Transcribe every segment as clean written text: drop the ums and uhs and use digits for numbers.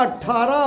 18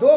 2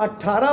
18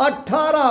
18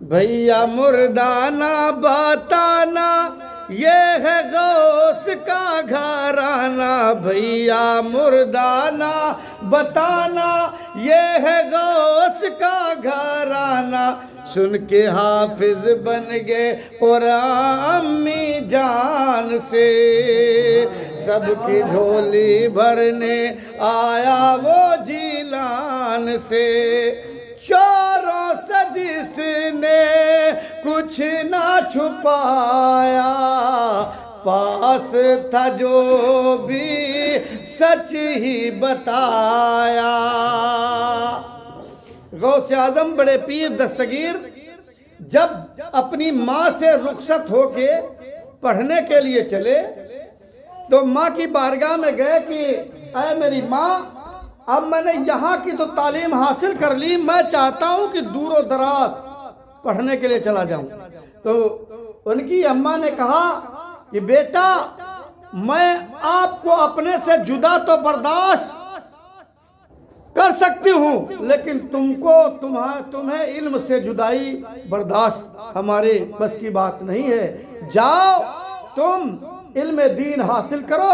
بھیا مردانہ بتانا یہ ہے غوث کا گھرانہ، بھیا مردانہ بتانا یہ ہے غوث کا گھرانہ، سن کے حافظ بن گئے قرآن امی جان سے، سب کی جھولی بھرنے آیا وہ جیلان سے، چوروں سے جس نے کچھ نہ چھپایا، پاس تھا جو بھی سچ ہی بتایا۔ غوث اعظم بڑے پیر دستگیر جب اپنی ماں سے رخصت ہو کے پڑھنے کے لیے چلے تو ماں کی بارگاہ میں گئے کہ اے میری ماں، اب میں نے یہاں کی تو تعلیم حاصل کر لی، میں چاہتا ہوں کہ دور و دراز پڑھنے کے لیے چلا جاؤں۔ تو ان کی اماں نے کہا کہ بیٹا، میں آپ کو اپنے سے جدا تو برداشت کر سکتی ہوں، لیکن تمہیں علم سے جدائی برداشت ہمارے بس کی بات نہیں ہے، جاؤ تم علم دین حاصل کرو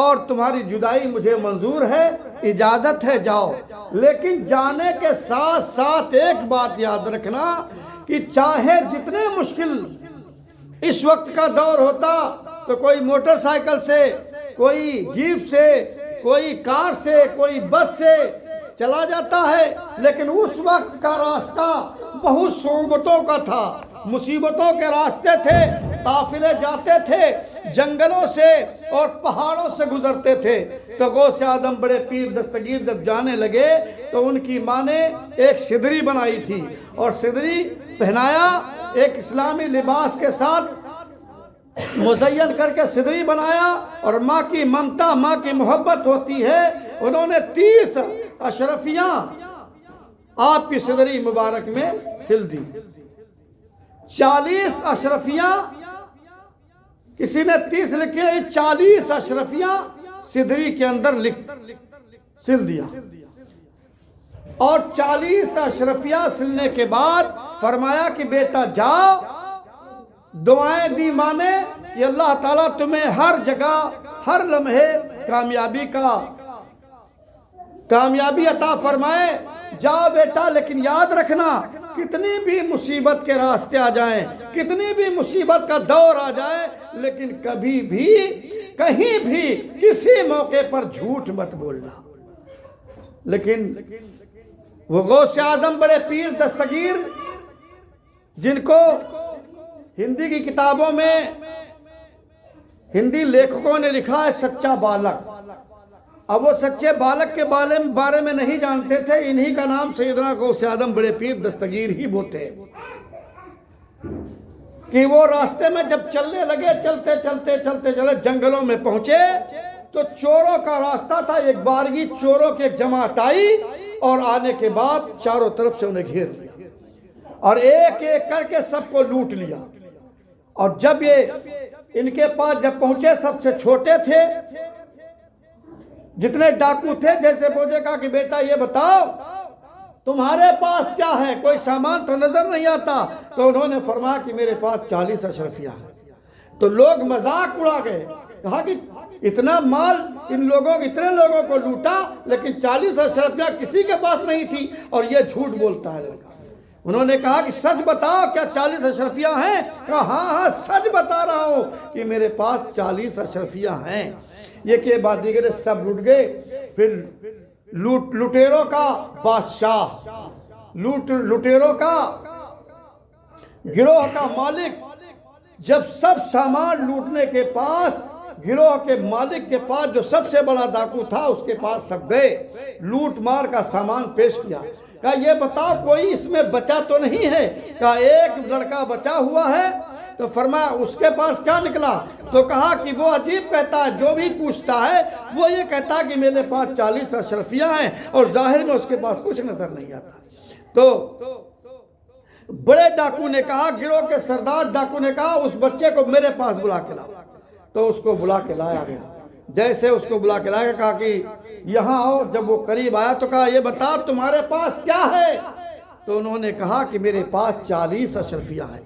اور تمہاری جدائی مجھے منظور ہے، اجازت ہے، جاؤ۔ لیکن جانے کے ساتھ ساتھ ایک بات یاد رکھنا کہ چاہے جتنے مشکل اس وقت کا دور ہوتا تو کوئی موٹر سائیکل سے، کوئی جیپ سے، کوئی کار سے، کوئی بس سے چلا جاتا ہے، لیکن اس وقت کا راستہ بہت صعوبتوں کا تھا، مصیبتوں کے راستے تھے، قافلے جاتے تھے، جنگلوں سے اور پہاڑوں سے گزرتے تھے۔ تو غوث اعظم بڑے پیر دستگیر جب جانے لگے تو ان کی ماں نے ایک صدری بنائی تھی اور صدری پہنایا، ایک اسلامی لباس کے ساتھ مزین کر کے صدری بنایا، اور ماں کی ممتا، ماں کی محبت ہوتی ہے، انہوں نے 30 اشرفیاں آپ کی صدری مبارک میں سل دی۔ 40 اشرفیاں، کسی نے 30 لکھے، 40 اشرفیاں صدری کے اندر سل دیا، اور 40 اشرفیاں سلنے کے بعد فرمایا کہ بیٹا جاؤ، دعائیں دی ماں نے کہ اللہ تعالیٰ تمہیں ہر جگہ ہر لمحے کامیابی عطا فرمائے، جاؤ بیٹا، لیکن یاد رکھنا کتنی بھی مصیبت کے راستے آ جائیں، کتنی بھی مصیبت کا دور آ جائے، لیکن کبھی بھی کہیں بھی کسی موقع پر جھوٹ مت بولنا۔ لیکن وہ غوث اعظم بڑے پیر دستگیر جن کو ہندی کی کتابوں میں ہندی لیکھکوں نے لکھا ہے سچا بالک، اب وہ سچے بالک کے بارے میں نہیں جانتے تھے، انہی کا نام سیدنا غوث اعظم بڑے پیر دستگیر ہی بولتے کہ وہ راستے میں جب چلنے لگے، چلتے جنگلوں میں پہنچے تو چوروں کا راستہ تھا، ایک بارگی چوروں کی ایک جماعت آئی اور آنے کے بعد چاروں طرف سے انہیں گھیر لیا اور ایک ایک کر کے سب کو لوٹ لیا۔ اور جب یہ ان کے پاس جب پہنچے، سب سے چھوٹے تھے، جتنے ڈاکو تھے، جیسے پوچھے کہا کہ بیٹا یہ بتاؤ تمہارے پاس کیا ہے، کوئی سامان تو نظر نہیں آتا؟ تو انہوں نے فرمایا کہ میرے پاس 40 اشرفیاں ہیں۔ تو لوگ مذاق اڑا گئے، کہا کہ اتنا مال اتنے لوگوں کو لوٹا، لیکن 40 اشرفیاں کسی کے پاس نہیں تھی، اور یہ جھوٹ بولتا ہے لڑکا۔ انہوں نے کہا کہ سچ بتاؤ، کیا 40 اشرفیاں ہیں؟ کہا ہاں سچ بتا رہا ہوں کہ میرے پاس 40 اشرفیاں ہیں۔ یہ کہ بعد دیگر سب لوٹ گئے۔ پھر لٹیروں کا بادشاہ، لٹیروں کا گروہ کا مالک، جب سب سامان لوٹنے کے پاس، گروہ کے مالک کے پاس جو سب سے بڑا ڈاکو تھا، اس کے پاس سب گئے، لوٹ مار کا سامان پیش کیا۔ کہا یہ بتاؤ کوئی اس میں بچا تو نہیں ہے؟ کہا ایک لڑکا بچا ہوا ہے۔ تو فرمایا اس کے پاس کیا نکلا؟ تو کہا کہ وہ عجیب کہتا ہے، جو بھی پوچھتا ہے وہ یہ کہتا ہے کہ میرے پاس 40 اشرفیاں ہیں، اور ظاہر میں اس کے پاس کچھ نظر نہیں آتا۔ تو بڑے ڈاکو نے کہا، گروہ کے سردار ڈاکو نے کہا اس بچے کو میرے پاس بلا کے لاؤ۔ تو اس کو بلا کے لایا گیا۔ جیسے اس کو بلا کے لایا، کہا کہ یہاں آؤ۔ جب وہ قریب آیا تو کہا یہ بتا تمہارے پاس کیا ہے؟ تو انہوں نے کہا کہ میرے پاس 40 اشرفیاں ہیں۔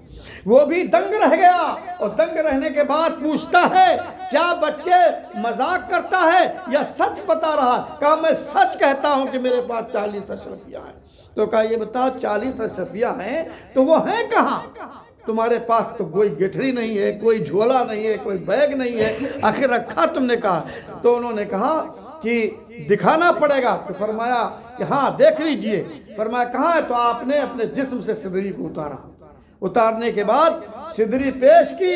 وہ بھی دنگ رہ گیا، اور دنگ رہنے کے بعد پوچھتا ہے کیا بچے مذاق کرتا ہے یا سچ بتا رہا؟ کہا میں سچ کہتا ہوں کہ میرے پاس 40 اشرفیاں ہیں۔ تو کہا یہ بتا 40 اشرفیاں ہیں تو وہ ہیں کہاں؟ تمہارے پاس تو کوئی گٹھری نہیں ہے، کوئی جھولا نہیں ہے، کوئی بیگ نہیں ہے، آخر رکھا تم نے کہا؟ تو انہوں نے کہا کہ دکھانا پڑے گا۔ تو فرمایا کہ ہاں دیکھ لیجئے۔ فرمایا کہاں ہے؟ تو آپ نے اپنے جسم سے صدری کو اتارا۔ اتارنے کے بعد صدری پیش کی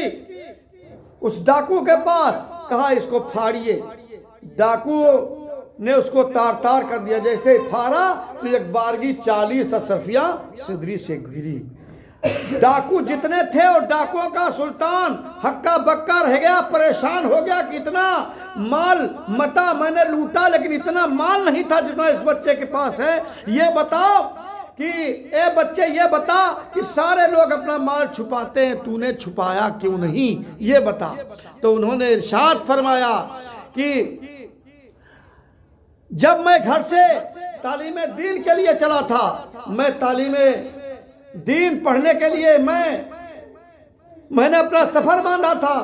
اس ڈاکو کے پاس، کہا اس کو پھاڑیے۔ ڈاکو نے اس کو تار تار کر دیا، جیسے پھاڑا تو ایک بارگی 40 اشرفیاں صدری سے گری۔ ڈاکو جتنے تھے اور ڈاکوؤں کا سلطان ہکا بکا رہ گیا، پریشان ہو گیا کہ اتنا مال متا میں نے لوٹا لیکن اتنا مال نہیں تھا جتنا اس بچے کے پاس ہے۔ یہ بتاؤ کہ اے بچے یہ بتا کہ سارے لوگ اپنا مال چھپاتے ہیں، تو نے چھپایا کیوں نہیں؟ یہ بتا۔ تو انہوں نے ارشاد فرمایا کہ جب میں گھر سے تعلیم دین کے لیے چلا تھا، میں تعلیم دین پڑھنے کے لیے میں نے اپنا سفر باندھا تھا،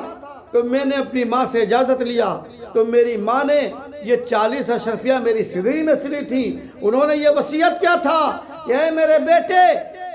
تو میں نے اپنی ماں سے اجازت لیا، تو میری ماں نے یہ 40 اشرفیاں میری صدری میں سلی تھی۔ انہوں نے یہ وصیت کیا تھا کہ اے میرے بیٹے،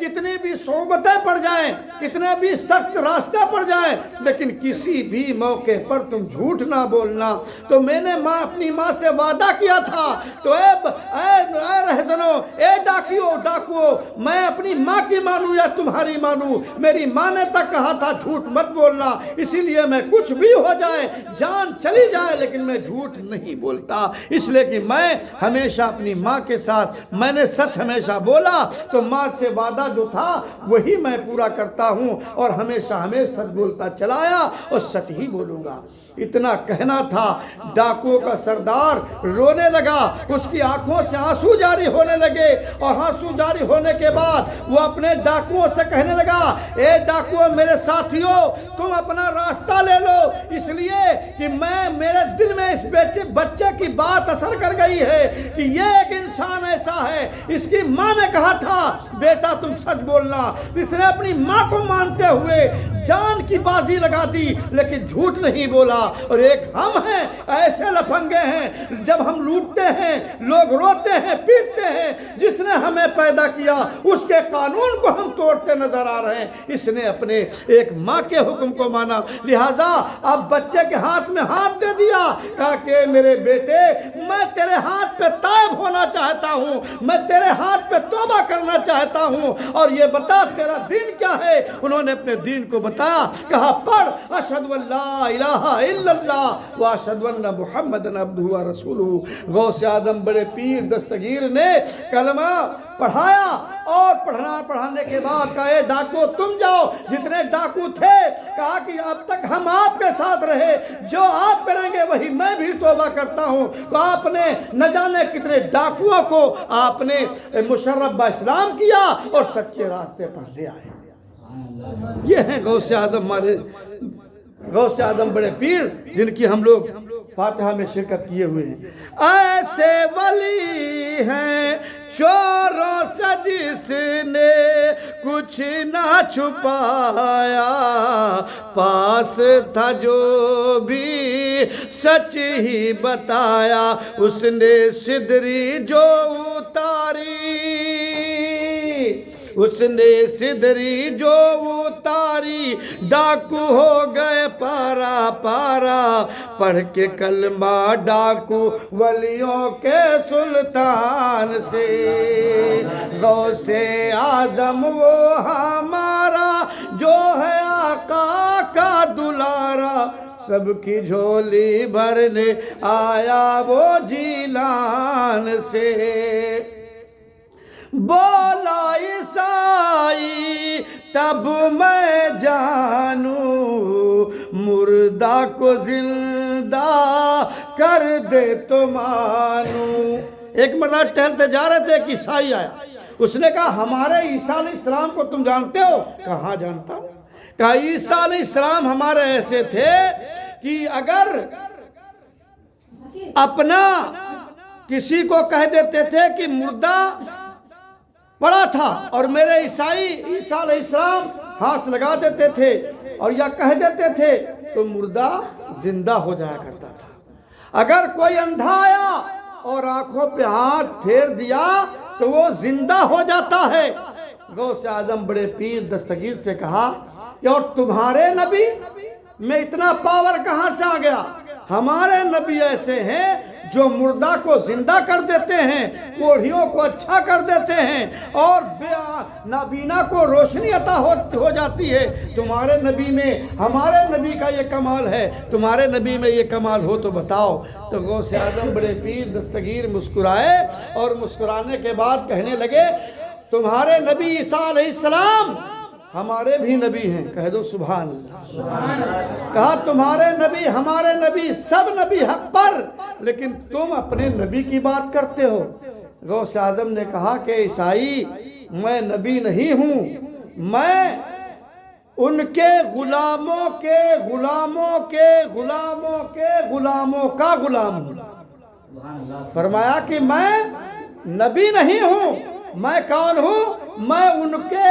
کتنی بھی صعوبتیں پڑ جائیں، کتنے بھی سخت راستے پڑ جائیں، لیکن کسی بھی موقع پر تم جھوٹ نہ بولنا۔ تو میں نے اپنی ماں سے وعدہ کیا تھا، تو اے رہزنو، اے ڈاکو، میں اپنی ماں کی مانوں یا تمہاری مانوں؟ میری ماں نے تک کہا تھا جھوٹ مت بولنا، اسی لیے میں کچھ بھی ہو جائے، جان چلی جائے، لیکن میں جھوٹ نہیں بولتا، اس لیے کہ میں ہمیشہ اپنی ماں کے ساتھ میں نے سچ ہمیشہ بولا، تو ماں سے وعدہ جو تھا وہی میں پورا کرتا ہوں، اور ہمیشہ سچ بولتا چلایا اور سچ ہی بولوں گا۔ اتنا کہنا تھا، ڈاکو کا سردار رونے لگا، اس کی آنکھوں سے آنسو جاری ہونے لگے، اور آنسو جاری ہونے کے بعد وہ اپنے ڈاکوؤں سے کہنے لگا اے ڈاکو میرے ساتھیوں، تم اپنا راستہ لے لو، اس لیے کہ میرے دل میں اس بچے کی بات اثر کر گئی ہے کہ یہ ایک انسان ایسا ہے، اس کی ماں نے کہا تھا بیٹا تم سچ بولنا، اس نے اپنی ماں کو مانتے ہوئے جان کی بازی لگا دی لیکن جھوٹ نہیں بولا۔ اور ایک ہم ہیں ایسے لفنگے ہیں، جب ہم لوٹتے ہیں لوگ روتے ہیں پیٹتے ہیں، جس نے ہمیں پیدا کیا اس کے قانون کو ہم توڑتے نظر آ رہے ہیں۔ اس نے اپنے ایک ماں کے حکم کو مانا، لہٰذا اب بچے کے ہاتھ میں ہاتھ دے دیا، کہا کہ میرے بیٹے میں تیرے ہاتھ پہ تائب ہونا چاہتا ہوں، میں تیرے ہاتھ پہ توبہ کرنا چاہتا ہوں، اور یہ بتا تیرا دین کیا ہے؟ انہوں نے اپنے دین کو بتایا، کہا پڑھ اشہد ان لا الہ الا اللہ واشہد ان محمدن عبدہ ورسولہ۔ غوث اعظم بڑے پیر دستگیر نے کلمہ پڑھایا، اور پڑھانے کے بعد کہا اے ڈاکو تم جاؤ، جتنے ڈاکو تھے کہا کہ اب تک ہم آپ کے ساتھ رہے، جو آپ کریں گے وہی میں بھی توبہ کرتا ہوں۔ تو آپ نے نہ جانے کتنے ڈاکوؤں کو آپ نے مشرف باسلام کیا اور سچے راستے پر لے آئے۔ یہ ہیں غوث اعظم، ہمارے غوث اعظم بڑے پیر جن کی ہم لوگ فاتحہ میں شرکت کیے ہوئے ہیں۔ ایسے ولی ہیں چوروں سے جس نے کچھ نہ چھپایا، پاس تھا جو بھی سچ ہی بتایا، اس نے صدری جو اتاری، اس نے صدری جو اتاری، ڈاکو ہو گئے پارا پارا، پڑھ کے کلمہ ڈاکو ولیوں کے سلطان سے۔ غوث اعظم وہ ہمارا جو ہے آقا کا دلارا، سب کی جھولی بھرنے آیا وہ جیلان سے۔ بولا عیسائی تب میں جانوں، مردہ کو زندہ کر دے تو مانوں۔ ایک مرتبہ ٹہلتے جا رہے تھے، ایک عیسائی آیا، اس نے کہا ہمارے عیسیٰ علیہ السلام کو تم جانتے ہو؟ کہاں جانتا ہوں۔ کہا عیسیٰ علیہ السلام ہمارے ایسے تھے کہ اگر اپنا کسی کو کہہ دیتے تھے کہ مردہ پڑا تھا اور میرے عیسیٰ علیہ السلام ہاتھ لگا دیتے تھے اور یا کہہ دیتے تھے تو مردہ زندہ ہو جایا کرتا تھا۔ اگر کوئی اندھا آیا اور آنکھوں پہ ہاتھ پھیر دیا تو وہ زندہ ہو جاتا ہے۔ غوث اعظم بڑے پیر دستگیر سے کہا کہ اور تمہارے نبی میں اتنا پاور کہاں سے آ گیا؟ ہمارے نبی ایسے ہیں جو مردہ کو زندہ کر دیتے ہیں، کوڑھیوں کو اچھا کر دیتے ہیں اور نابینا کو روشنی عطا ہو جاتی ہے۔ تمہارے نبی میں ہمارے نبی کا یہ کمال ہے، تمہارے نبی میں یہ کمال ہو تو بتاؤ۔ تو غوث اعظم بڑے پیر دستگیر مسکرائے اور مسکرانے کے بعد کہنے لگے تمہارے نبی عیسیٰ علیہ السلام ہمارے بھی نبی ہیں، کہہ دو سبحان اللہ۔ کہا تمہارے نبی ہمارے نبی سب نبی حق پر، لیکن تم اپنے نبی کی بات کرتے ہو۔ غوث اعظم نے کہا کہ عیسائی میں نبی نہیں ہوں، میں ان کے غلاموں کے غلاموں کے غلاموں کے غلاموں کا غلام ہوں۔ فرمایا کہ میں نبی نہیں ہوں، میں کون ہوں؟ میں ان کے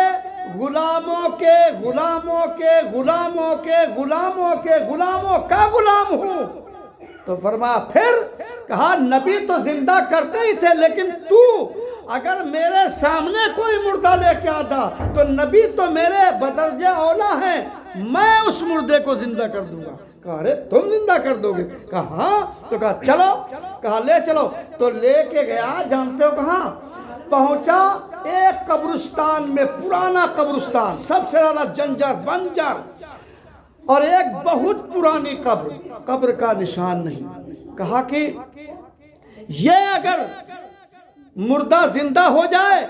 غلاموں کے غلاموں کے غلاموں کے غلاموں کے غلاموں کا غلام ہوں۔ تو فرمایا پھر کہا نبی تو زندہ کرتے ہی تھے، لیکن تو اگر میرے سامنے کوئی مردہ لے کے آتا تو نبی تو میرے بدرجہ اولا ہیں، میں اس مردے کو زندہ کر دوں گا۔ کہا ارے تم زندہ کر دو گے؟ کہا ہاں۔ تو کہا چلو، کہا لے چلو۔ تو لے کے گیا، جانتے ہو کہاں پہنچا؟ ایک قبرستان میں، پرانا قبرستان، سب سے زیادہ جنجر بنجر، اور ایک بہت پرانی قبر کا نشان نہیں۔ کہا کہ یہ اگر مردہ زندہ ہو جائے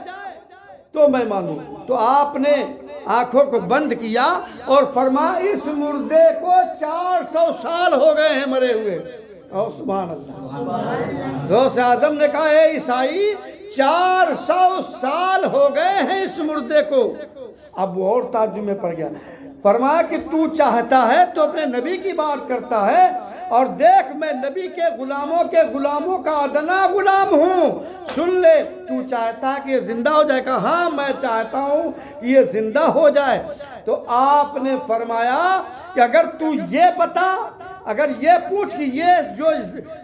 تو میں مانوں۔ تو آپ نے آنکھوں کو بند کیا اور فرمایا اس مردے کو 400 سال ہو گئے ہیں مرے ہوئے۔ اور سبحان اللہ۔ غوث اعظم نے کہا اے عیسائی 400 سال ہو گئے ہیں اس مردے کو۔ اب وہ اور تعجب میں پڑ گیا۔ فرمایا کہ تو چاہتا ہے تو اپنے نبی کی بات کرتا ہے، اور دیکھ میں نبی کے غلاموں کا ادنا غلام ہوں، سن لے۔ تو چاہتا ہے کہ یہ زندہ ہو جائے؟ کہا ہاں میں چاہتا ہوں کہ یہ زندہ ہو جائے۔ تو آپ نے فرمایا کہ اگر تو یہ بتا، اگر یہ پوچھ کہ یہ جو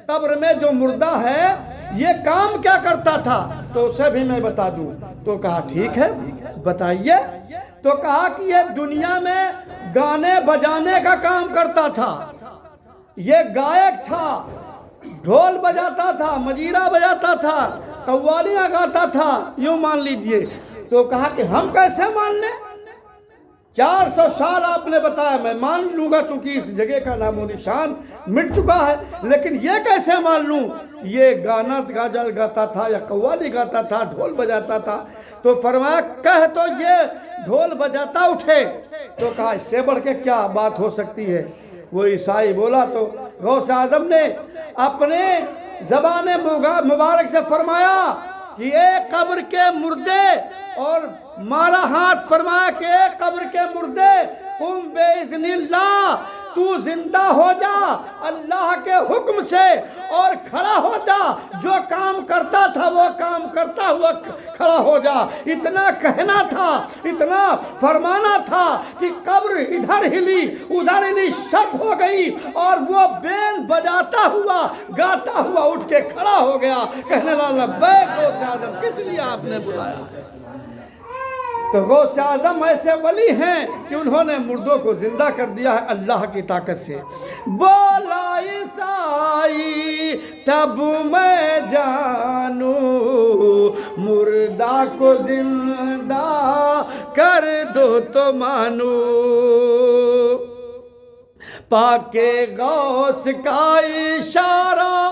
قبر میں جو مردہ ہے یہ کام کیا کرتا تھا تو اسے بھی میں بتا دوں۔ تو کہا ٹھیک ہے بتائیے۔ تو کہا کہ یہ دنیا میں گانے بجانے کا کام کرتا تھا، یہ گائک تھا، ڈھول بجاتا تھا، مجیرہ بجاتا تھا، قوالیاں گاتا تھا، یوں مان لیجئے۔ تو کہا کہ ہم کیسے مان لیں؟ 400 سال آپ نے بتایا، میں مان لوں گا چونکہ اس جگہ کا نام و نشان مٹ چکا ہے، لیکن یہ کیسے مان لوں؟ یہ گانا گاتا تھا یا قوالی گاتا تھا، ڈھول بجاتا تھا۔ تو فرمایا کہہ تو یہ ڈھول بجاتا اٹھے۔ تو کہا اس سے بڑھ کے کیا بات ہو سکتی ہے؟ وہ عیسائی بولا تو غوث اعظم نے اپنے زبان مبارک سے فرمایا کہ اے قبر کے مردے، اور مارا ہاتھ، فرمایا کہ اے قبر کے مردے قم باذن اللہ، تو زندہ ہو جا اللہ کے حکم سے اور کھڑا ہو جا، جو کام کرتا تھا وہ کام کرتا ہوا کھڑا ہو جا۔ اتنا کہنا تھا، اتنا فرمانا تھا کہ قبر ادھر ہلی ادھر ہلی، شک ہو گئی، اور وہ بیل بجاتا ہوا گاتا ہوا اٹھ کے کھڑا ہو گیا، کہنے لگا لبیک غوث اعظم، کس لیے آپ نے بلایا ہے؟ تو غوث اعظم ایسے ولی ہیں کہ انہوں نے مردوں کو زندہ کر دیا ہے اللہ کی طاقت سے۔ بولا عیسائی تب میں جانوں، مردہ کو زندہ کر دو تو مانوں، پاک غوث کا اشارہ،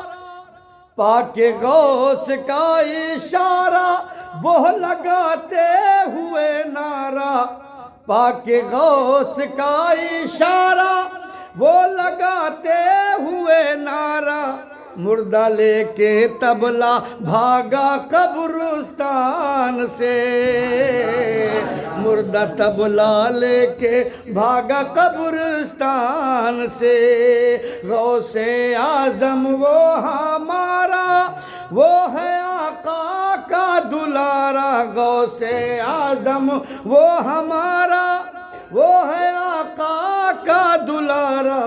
پاک غوث کا اشارہ وہ لگاتے ہوئے نعرہ، پاک غوث کا اشارہ وہ لگاتے ہوئے نعرہ، مردہ لے کے تبلا بھاگا قبرستان سے، مردہ تبلا لے کے بھاگا قبرستان سے، غوث اعظم وہ ہمارا، وہ ہے آقا کا دلارا غوث اعظم وہ ہمارا، وہ ہے آقا کا دلارا،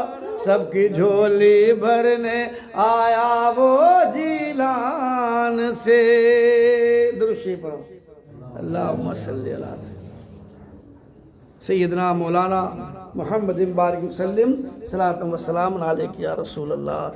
سب کی جھولی بھرنے آیا وہ جیلان سے۔ درشی پڑھو، اللہم صلی علی سیدنا مولانا محمد بارک وسلم، صلاۃ و سلام علیک یا رسول اللہ۔